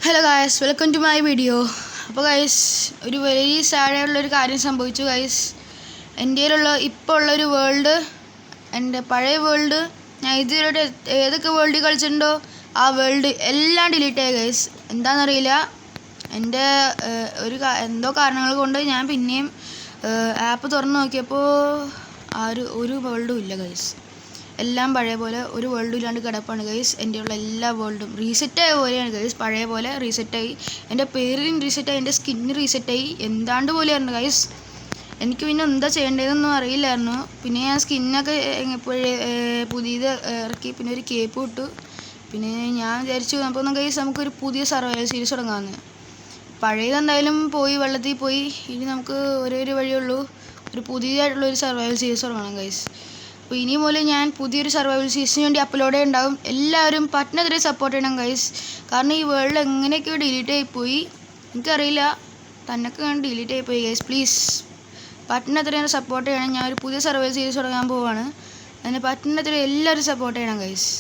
Hello guys, welcome to my video. അപ്പോൾ guys, ഒരു very സാഡായിട്ടുള്ളൊരു കാര്യം സംഭവിച്ചു ഗായ്സ്. എൻ്റെ ഇപ്പോൾ ഉള്ളൊരു വേൾഡ്, എൻ്റെ പഴയ വേൾഡ്, ഞാൻ ഇതുവരെ ഏതൊക്കെ വേൾഡിൽ കളിച്ചിട്ടുണ്ടോ ആ വേൾഡ് എല്ലാം ഡിലീറ്റ് ആയി ഗായ്സ്. എന്താണെന്നറിയില്ല, എൻ്റെ എന്തോ കാരണങ്ങൾ കൊണ്ട് ഞാൻ പിന്നെയും ആപ്പ് തുറന്ന് നോക്കിയപ്പോൾ ആ ഒരു വേൾഡും ഇല്ല ഗായ്സ്. എല്ലാം പഴയ പോലെ ഒരു വേൾഡും ഇല്ലാണ്ട് കിടപ്പാണ് ഗൈസ്. എൻ്റെ ഉള്ള എല്ലാ വേൾഡും റീസെറ്റായ പോലെയാണ് ഗൈസ്. പഴയ പോലെ റീസെറ്റായി, എൻ്റെ പേരും റീസെറ്റായി, എൻ്റെ സ്കിന്ന് റീസെറ്റായി, എന്താണ്ട് പോലെയായിരുന്നു ഗൈസ്. എനിക്ക് പിന്നെ എന്താ ചെയ്യേണ്ടതെന്നൊന്നും അറിയില്ലായിരുന്നു. പിന്നെ ഞാൻ സ്കിന്നൊക്കെ പുതിയത് ഇറക്കി, പിന്നെ ഒരു കേപ്പ് ഇട്ടു. പിന്നെ ഞാൻ വിചാരിച്ചു അപ്പോൾ ഗൈസ് നമുക്കൊരു പുതിയ സർവൈവൽ സീരീസ് തുടങ്ങാമെന്ന്. പഴയതെന്തായാലും പോയി, വെള്ളത്തിൽ പോയി. ഇനി നമുക്ക് ഒരേ ഒരു വഴിയുള്ളൂ, ഒരു പുതിയതായിട്ടുള്ളൊരു സർവൈവൽ സീരീസ് തുടങ്ങണം ഗൈസ്. അപ്പോൾ ഇനി മുതൽ ഞാൻ പുതിയൊരു സർവൈവൽ സീരീസിന് വേണ്ടി അപ്ലോഡ് ഉണ്ടാവും. എല്ലാവരും പറ്റുന്നതിരെ സപ്പോർട്ട് ചെയ്യണം ഗൈസ്. കാരണം ഈ വേൾഡ് എങ്ങനെയൊക്കെയോ ഡിലീറ്റ് ആയിപ്പോയി, എനിക്കറിയില്ല, തന്നൊക്കെ ഞാൻ ഡിലീറ്റ് ആയിപ്പോയി ഗൈസ്. പ്ലീസ് പറ്റുന്നതിരെ സപ്പോർട്ട് ചെയ്യണം. ഞാൻ ഒരു പുതിയ സർവൈവൽ സീരീസ് തുടങ്ങാൻ പോവാണ്. അതിന് പറ്റുന്നതിരെ എല്ലാവരും സപ്പോർട്ട് ചെയ്യണം ഗൈസ്.